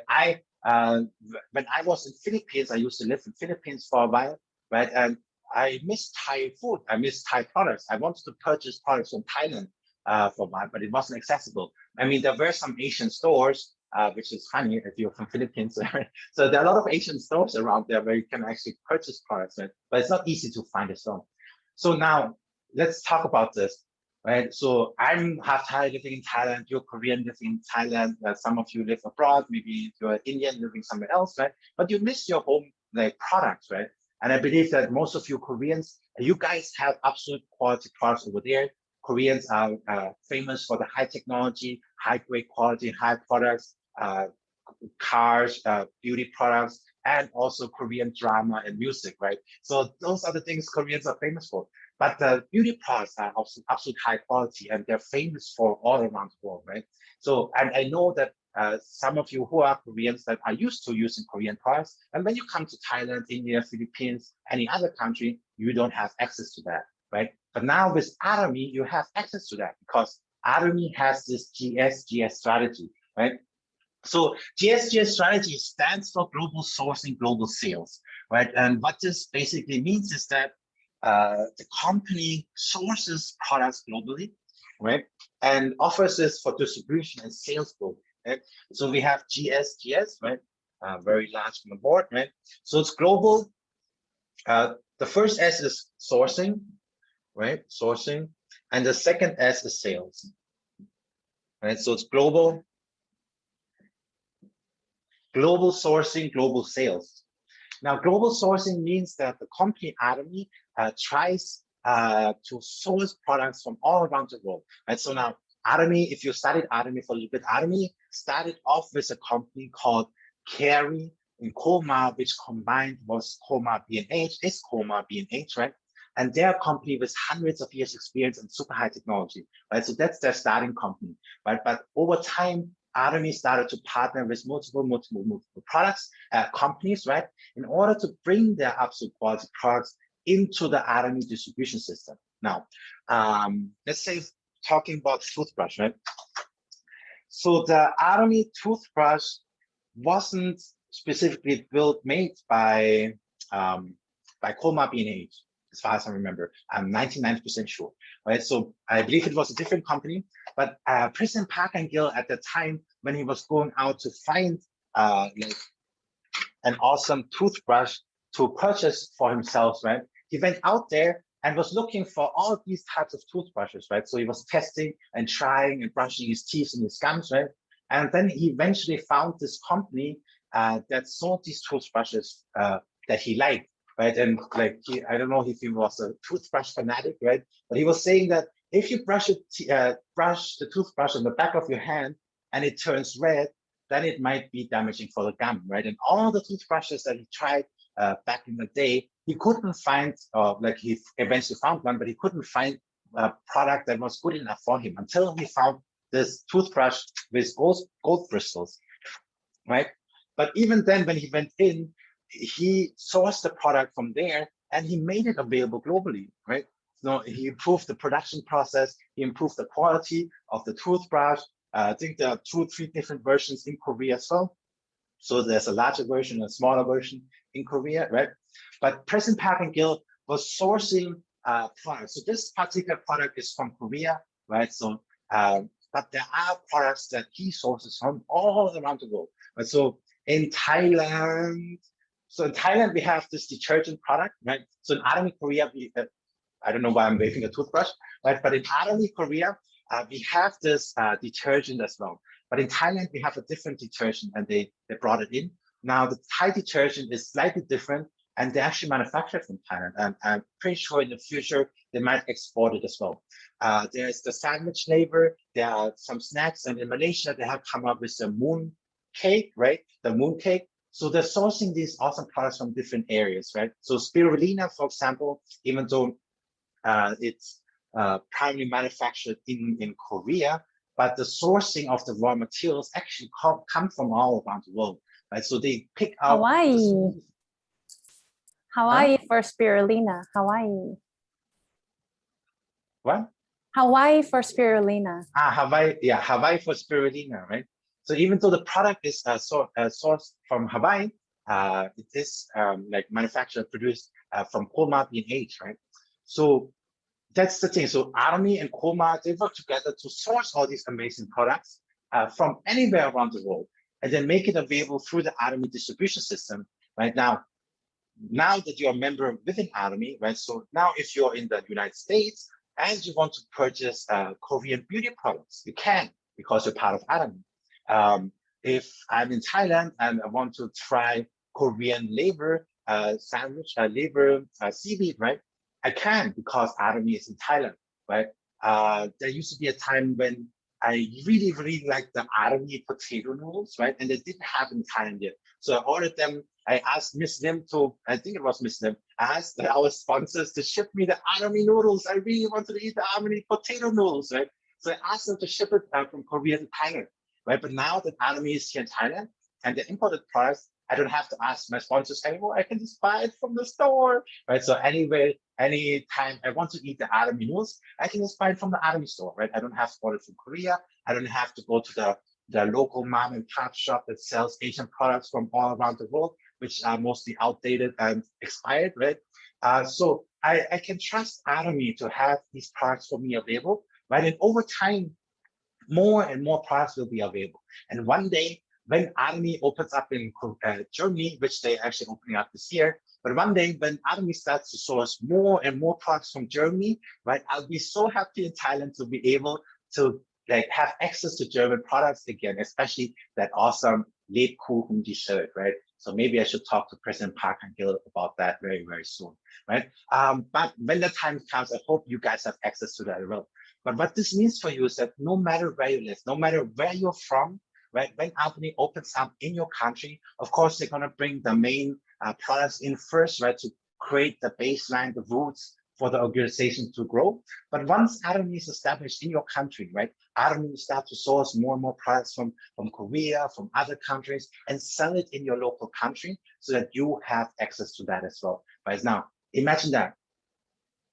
[SPEAKER 1] When I was in Philippines, I used to live in Philippines for a while, right? And I miss Thai food. I miss Thai products. I wanted to purchase products from Thailand for a while, but it wasn't accessible. I mean, there were some Asian stores, which is funny if you're from Philippines. So there are a lot of Asian stores around there where you can actually purchase products, right? But it's not easy to find a store. So now let's talk about this, right? So I'm half Thai living in Thailand, you're Korean living in Thailand, some of you live abroad, maybe you're Indian living somewhere else, right? But you miss your home like products, right? And I believe that most of you Koreans, you guys have absolute quality products over there. Koreans are famous for the high technology, high grade quality, high products, cars, beauty products, and also Korean drama and music, right? So those are the things Koreans are famous for. But the beauty products are also absolute high quality and they're famous for all around the world, right? So, and I know that some of you who are Koreans that are used to using Korean products, and when you come to Thailand, India, Philippines, any other country, you don't have access to that, right? But now with Arami, you have access to that because Arami has this GSGS strategy, right? So GSGS strategy stands for global sourcing, global sales, right? And what this basically means is that the company sources products globally, right? And offers this for distribution and sales globally, right? So we have GSGS, right? Very large on the board, right? So it's global. The first S is sourcing, right? Sourcing. And the second S is sales, right? So it's global sourcing, global sales. Now, global sourcing means that the company Arami tries to source products from all around the world. And so now Arami, if you studied Arami for a little bit, Arami started off with a company called Carey in Colmar, which combined was Colmar B&H, is Colmar B&H, right? And they're a company with hundreds of years experience and super high technology, right? So that's their starting company, right? But over time, Arami started to partner with multiple products, companies, right? In order to bring their absolute quality products into the Arami distribution system. Now, let's say talking about toothbrush, right? So the Arami toothbrush wasn't specifically made by Colmar B&H, as far as I remember. I'm 99% sure, right? So I believe it was a different company, but President Park and Gill at the time when he was going out to find like an awesome toothbrush to purchase for himself, right? He went out there and was looking for all these types of toothbrushes, right? So he was testing and trying and brushing his teeth and his gums, right? And then he eventually found this company that sold these toothbrushes that he liked, right? And like, I don't know if he was a toothbrush fanatic, right? But he was saying that if you brush the toothbrush on the back of your hand and it turns red, then it might be damaging for the gum, right? And all the toothbrushes that he tried back in the day, he couldn't find, like he eventually found one, but he couldn't find a product that was good enough for him until he found this toothbrush with gold crystals, right? But even then, when he went in, he sourced the product from there and he made it available globally, right? So he improved the production process, he improved the quality of the toothbrush. I think there are 2 or 3 different versions in Korea as well. So there's a larger version and a smaller version in Korea, right? But Present Park and Gill was sourcing products. So this particular product is from Korea, right? So, but there are products that he sources from all around the world. Right? So in Thailand, we have this detergent product, right? So in Army Korea, I don't know why I'm waving a toothbrush, right? But in Army Korea, we have this detergent as well. But in Thailand, we have a different detergent and they brought it in. Now, the Thai detergent is slightly different and they actually manufacture from Thailand. And I'm pretty sure in the future, they might export it as well. There's the sandwich flavor. There are some snacks. And in Malaysia, they have come up with the moon cake, right? The moon cake. So they're sourcing these awesome products from different areas, right? So spirulina, for example, even though it's primarily manufactured in Korea, but the sourcing of the raw materials actually come from all around the world, right? So they pick out
[SPEAKER 2] Hawaii. Hawaii for spirulina. Hawaii.
[SPEAKER 1] What?
[SPEAKER 2] Hawaii for spirulina.
[SPEAKER 1] Hawaii, yeah, Hawaii for spirulina, right? So even though the product is sourced from Hawaii, it is like manufactured, produced from Colmar B&H, right? So that's the thing. So Army and Colmar, they work together to source all these amazing products from anywhere around the world and then make it available through the Army distribution system. Right now that you're a member within Army, right? So now if you're in the United States and you want to purchase Korean beauty products, you can because you're part of Army. If I'm in Thailand and I want to try Korean labor sandwich, labor seaweed, right? I can because Army is in Thailand, right? There used to be a time when I really, really liked the Army potato noodles, right? And they didn't have in Thailand yet. So I ordered them. I asked Miss Lim I think it was Miss Lim, I asked our sponsors to ship me the Army noodles. I really wanted to eat the Army potato noodles, right? So I asked them to ship it from Korea to Thailand, right? But now that Army is here in Thailand and the imported products, I don't have to ask my sponsors anymore. I can just buy it from the store, right? So anyway, anytime I want to eat the Army noodles, I can just buy it from the Army store, right? I don't have to order it from Korea. I don't have to go to the local mom and pop shop that sells Asian products from all around the world, which are mostly outdated and expired, right? So I can trust Army to have these products for me available, right? And over time, more and more products will be available. And one day, when Army opens up in Germany, which they're actually opening up this year, but one day when Army starts to source more and more products from Germany, right, I'll be so happy in Thailand to be able to like have access to German products again, especially that awesome Lebkuchen dessert, right? So maybe I should talk to President Park and Gill about that very, very soon, right? But when the time comes, I hope you guys have access to that as well. But what this means for you is that no matter where you live, no matter where you're from, right, when Albany opens up in your country, of course, they're going to bring the main products in first, right, to create the baseline, the roots for the organization to grow. But once Albany is established in your country, right, Albany will start to source more and more products from Korea, from other countries, and sell it in your local country so that you have access to that as well. Right now, imagine that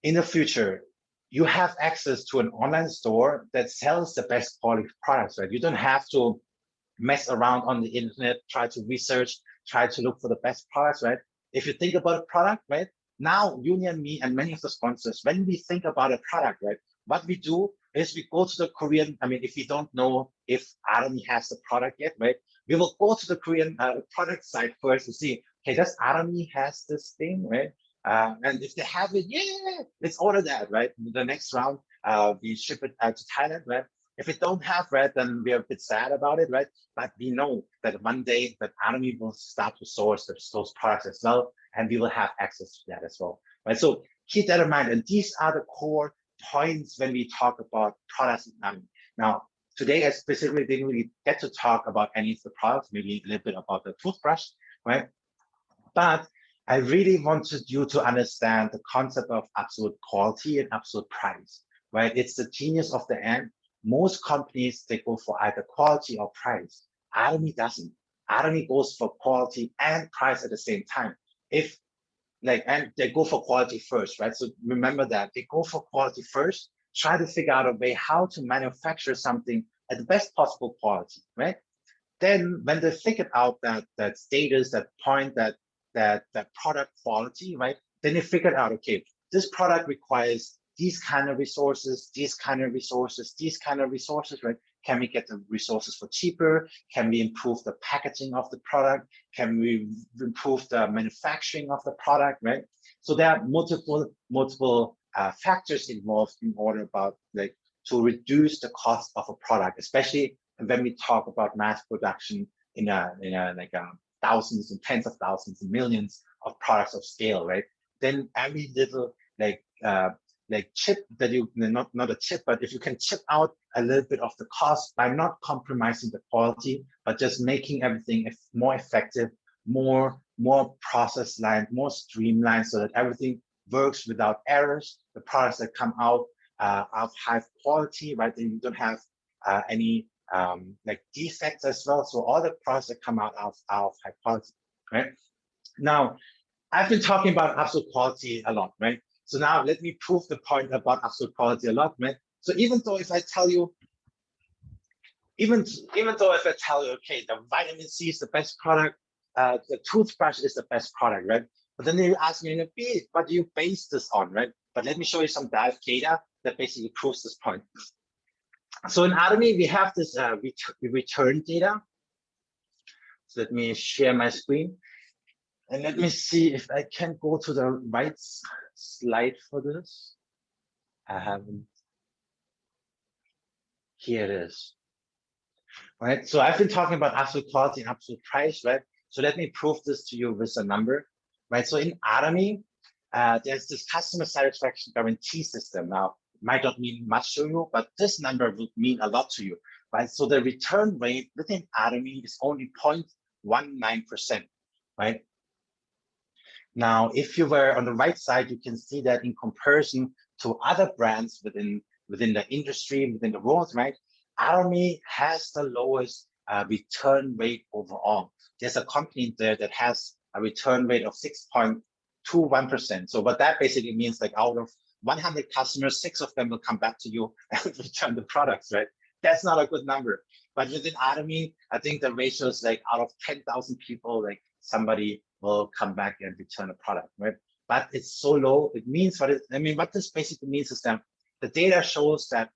[SPEAKER 1] in the future, you have access to an online store that sells the best quality products, right? You don't have to mess around on the internet, try to research, try to look for the best products, right? If you think about a product, right? Now, Union, me, and many of the sponsors, when we think about a product, right? What we do is we go to the Korean, if we don't know if Army has the product yet, right? We will go to the Korean product site first to see, okay, does Army has this thing, right? And if they have it, yeah, let's order that, right? The next round, we ship it to Thailand, right? If we don't have, right, then we're a bit sad about it, right? But we know that one day that Army will start to source those products as well, and we will have access to that as well, right? So keep that in mind. And these are the core points when we talk about products in Army. Now, today I specifically didn't really get to talk about any of the products, maybe a little bit about the toothbrush, right? But I really wanted you to understand the concept of absolute quality and absolute price, right? It's the genius of the end. Most companies, they go for either quality or price. Atomy doesn't. Atomy goes for quality and price at the same time. If and they go for quality first, right? So remember that they go for quality first, try to figure out a way how to manufacture something at the best possible quality, right? Then when they figured out that status, that point, that product quality, right? Then they figured out, okay, this product requires these kind of resources, these kind of resources, these kind of resources, right? Can we get the resources for cheaper? Can we improve the packaging of the product? Can we improve the manufacturing of the product, right? So there are multiple factors involved in order about to reduce the cost of a product, especially when we talk about mass production in thousands and tens of thousands and millions of products of scale, right? Then every little chip that you not a chip, but if you can chip out a little bit of the cost by not compromising the quality, but just making everything more effective, more process line, more streamlined, so that everything works without errors. The products that come out of high quality, right? Then you don't have any defects as well. So all the products that come out of high quality, right? Now, I've been talking about absolute quality a lot, right? So now let me prove the point about absolute quality a lot, right? So even though if I tell you, even though if I tell you, okay, the vitamin C is the best product, the toothbrush is the best product, right? But then you ask me, what do you base this on, right? But let me show you some data that basically proves this point. So in Atomy, we have this return data. So let me share my screen. And let me see if I can go to the right slide for this. I haven't. Here it is. Right. So I've been talking about absolute quality and absolute price, right? So let me prove this to you with a number, right? So in Atomy, there's this customer satisfaction guarantee system. Now, it might not mean much to you, but this number would mean a lot to you, right? So the return rate within Atomy is only 0.19%, right? Now, if you were on the right side, you can see that in comparison to other brands within the industry, within the world, right? Atomy has the lowest return rate overall. There's a company there that has a return rate of 6.21%. So what that basically means, like out of 100 customers, 6 of them will come back to you and return the products, right? That's not a good number. But within Atomy, I think the ratio is like out of 10,000 people, like somebody will come back and return a product, right? But it's so low. It means what this basically means is that the data shows that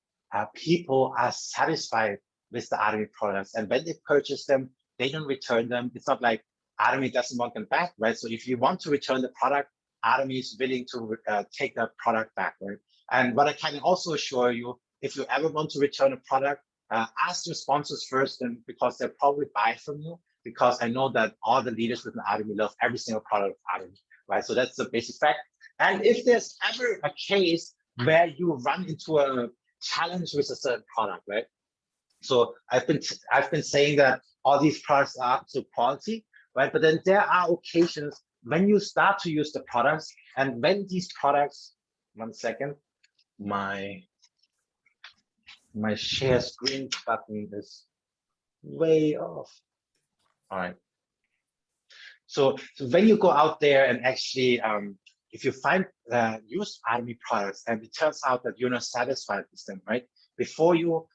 [SPEAKER 1] people are satisfied with the Atomy products, and when they purchase them, they don't return them. It's not like Atomy doesn't want them back, right? So if you want to return the product, Atomy is willing to take that product back, right? And what I can also assure you, if you ever want to return a product, ask your sponsors first, and because they'll probably buy from you. Because I know that all the leaders within Atomy love every single product of Atomy, right? So that's the basic fact. And if there's ever a case where you run into a challenge with a certain product, right? So I've been saying that all these products are up to quality, right? But then there are occasions when you start to use the products, and when these products, one second, my share screen button is way off. All right. So when you go out there and actually, if you find used Atomy products and it turns out that you're not satisfied with them, right? Before you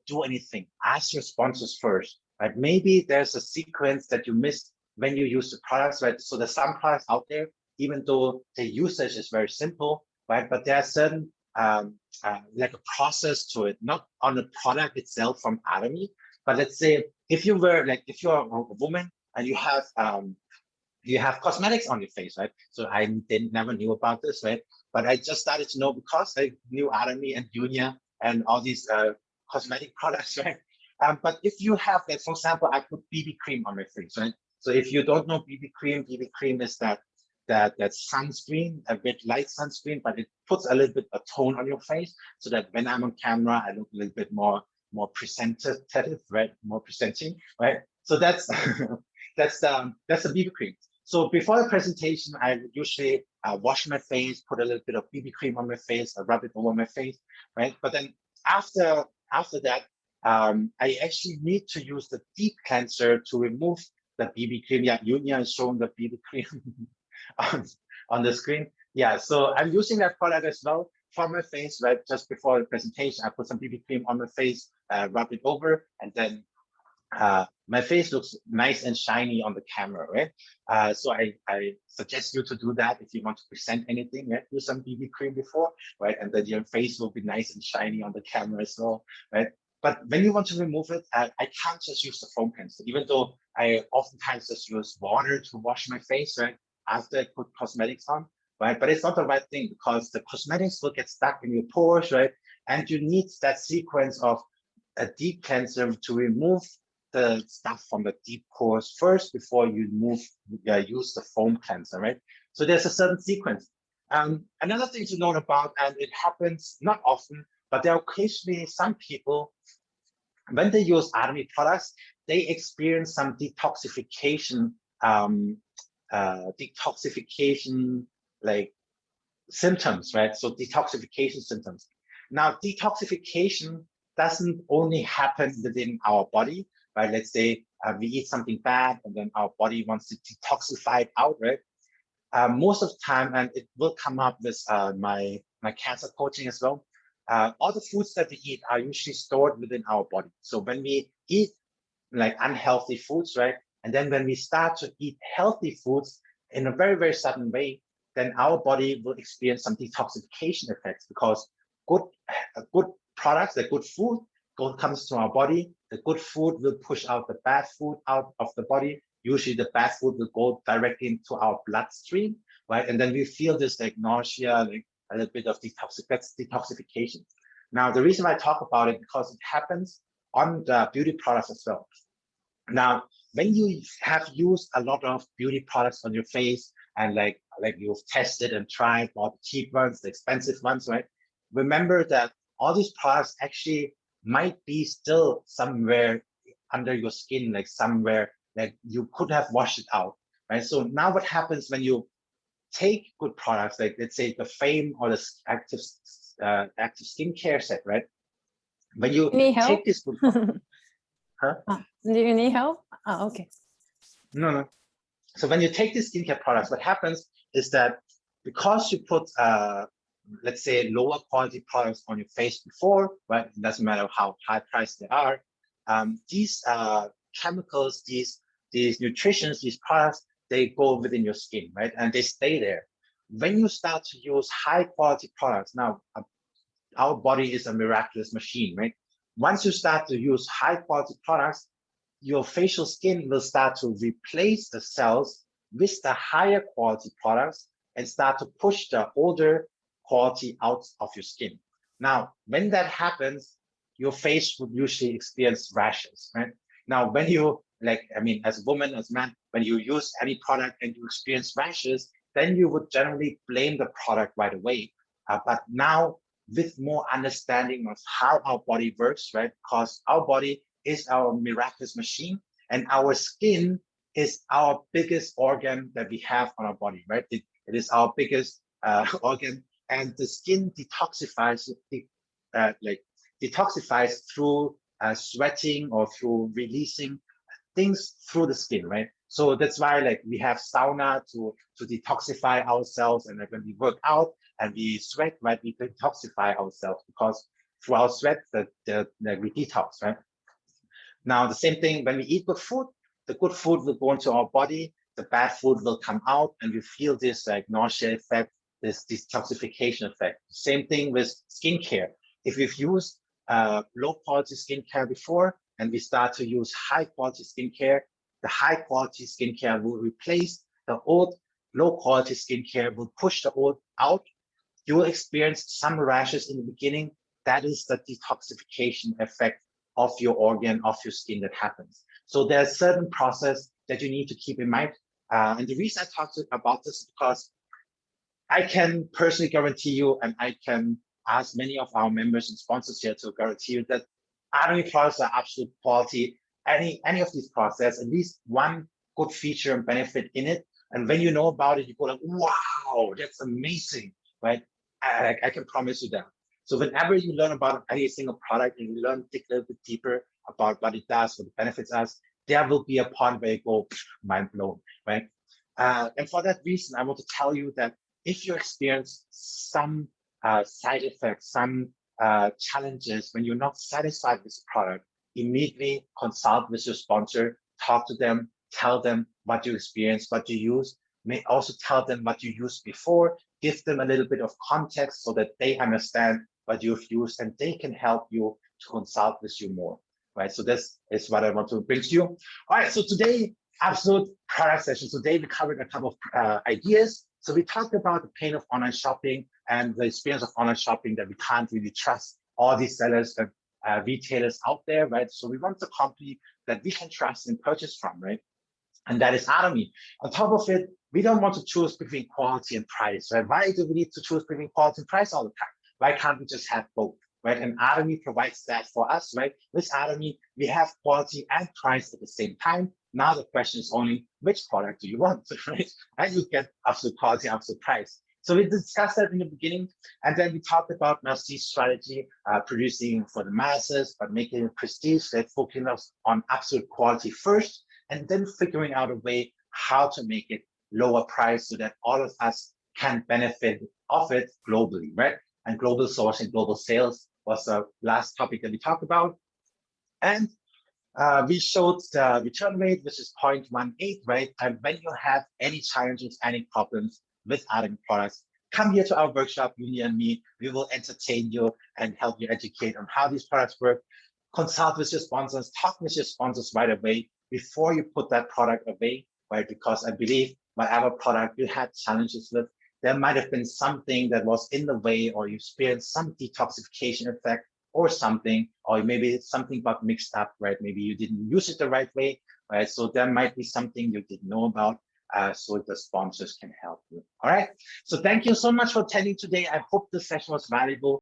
[SPEAKER 1] do anything, ask your sponsors first, right? Maybe there's a sequence that you missed when you use the products, right? So there's some products out there, even though the usage is very simple, right? But there are certain like a process to it, not on the product itself from Atomy, but let's say if you're a woman and you have you have cosmetics on your face, right? So I never knew about this, right? But I just started to know because I knew Arami and Junia and all these cosmetic products, right? But if you have, like, for example, I put BB cream on my face, right? So if you don't know BB cream is that sunscreen, a bit light sunscreen, but it puts a little bit of tone on your face so that when I'm on camera, I look a little bit more presentative, right? More presenting, right? So that's that's the BB cream. So before the presentation, I would usually wash my face, put a little bit of BB cream on my face, rub it over my face, right? But then after that, I actually need to use the deep cleanser to remove the BB cream. Yeah, Yunya is showing the BB cream on the screen. Yeah, so I'm using that product as well for my face, right? Just before the presentation, I put some BB cream on my face, rub it over, and then my face looks nice and shiny on the camera, right? So I suggest you to do that if you want to present anything, right? Use some BB cream before, right? And then your face will be nice and shiny on the camera as well, right? But when you want to remove it, I can't just use the foam cleanser, even though I oftentimes just use water to wash my face, right? After I put cosmetics on, right? But it's not the right thing because the cosmetics will get stuck in your pores, right? And you need that sequence of a deep cleanser to remove the stuff from the deep pores first before you use the foam cleanser, right? So there's a certain sequence. Another thing to note about, and it happens not often, but there are occasionally some people, when they use Arami products, they experience some detoxification, like symptoms, right? So detoxification symptoms. Now, detoxification doesn't only happen within our body, right? Let's say we eat something bad and then our body wants to detoxify it out, right? Most of the time, and it will come up with my cancer coaching as well, all the foods that we eat are usually stored within our body. So when we eat like unhealthy foods, right? And then when we start to eat healthy foods in a very, very sudden way, then our body will experience some detoxification effects because good products, the good food comes to our body. The good food will push out the bad food out of the body. Usually the bad food will go directly into our bloodstream, right? And then we feel this like nausea, like a little bit of detoxification. Now, the reason I talk about it because it happens on the beauty products as well. Now, when you have used a lot of beauty products on your face and like you've tested and tried all the cheap ones, the expensive ones, right? Remember that all these products actually might be still somewhere under your skin, like somewhere that you could have washed it out, right? So now what happens when you take good products, like let's say the Fame or the active skincare set, right? When you
[SPEAKER 2] Need help?
[SPEAKER 1] take this good, huh?
[SPEAKER 2] Do you need help? Oh, okay.
[SPEAKER 1] No. So when you take these skincare products, what happens is that because you put, let's say, lower quality products on your face before, right? It doesn't matter how high priced they are. These chemicals, these nutritions, these products, they go within your skin, right? And they stay there. When you start to use high quality products, now our body is a miraculous machine, right? Once you start to use high quality products, your facial skin will start to replace the cells with the higher quality products and start to push the older quality out of your skin. Now, when that happens, your face would usually experience rashes, right? Now, when you, like, I mean, as a woman, as a man, when you use any product and you experience rashes, then you would generally blame the product right away. But now, with more understanding of how our body works, right? Because our body is our miraculous machine, and our skin is our biggest organ that we have on our body, right? It is our biggest organ, and the skin detoxifies, detoxifies through sweating or through releasing things through the skin, right? So that's why like we have sauna to detoxify ourselves, and like when we work out and we sweat, right, we detoxify ourselves because through our sweat we detox, right? Now the same thing when we eat good food, the good food will go into our body, the bad food will come out, and we feel this like nausea effect, this detoxification effect. Same thing with skincare. If we've used low quality skincare before and we start to use high quality skincare, the high quality skincare will replace The old low quality skincare will push the old out. You will experience some rashes in the beginning. That is the detoxification effect of your organ, of your skin that happens. So there's a certain process that you need to keep in mind. And the reason I talked about this is because I can personally guarantee you, and I can ask many of our members and sponsors here to guarantee you that Atomy products are absolute quality. Any of these products, there's at least one good feature and benefit in it. And when you know about it, you go like, wow, that's amazing, right? I can promise you that. So whenever you learn about any single product and you learn, dig a little bit deeper about what it does, what the benefits are, there will be a point where you go mind blown, right? And for that reason, I want to tell you that if you experience some side effects, some challenges when you're not satisfied with the product, immediately consult with your sponsor, talk to them, tell them what you experience, what you use. May also tell them what you used before, give them a little bit of context so that they understand what you've used and they can help you to consult with you more, right? So this is what I want to bring to you. All right, so today, absolute product session. Today we covered a couple of ideas. So we talked about the pain of online shopping and the experience of online shopping, that we can't really trust all these sellers and retailers out there, right? So we want a company that we can trust and purchase from, right? And that is Atomy. On top of it, we don't want to choose between quality and price, right? Why do we need to choose between quality and price all the time? Why can't we just have both, right? And Atomy provides that for us, right? With Atomy, we have quality and price at the same time. Now the question is only, which product do you want, right? And you get absolute quality, absolute price. So we discussed that in the beginning, and then we talked about Masstige strategy, producing for the masses, but making it prestige, that focusing on absolute quality first, and then figuring out a way how to make it lower price so that all of us can benefit of it globally, right? And global sourcing, global sales was the last topic that we talked about. And we showed the return rate, which is 0.18, right? And when you have any challenges, any problems with Atomy products, come here to our workshop, you and me. We will entertain you and help you educate on how these products work. Consult with your sponsors, talk with your sponsors right away before you put that product away, right? Because I believe whatever product you had challenges with, there might have been something that was in the way, or you experienced some detoxification effect or something, or maybe something got mixed up, right? Maybe you didn't use it the right way, right? So there might be something you didn't know about, so the sponsors can help you. All right. So thank you so much for attending today. I hope this session was valuable.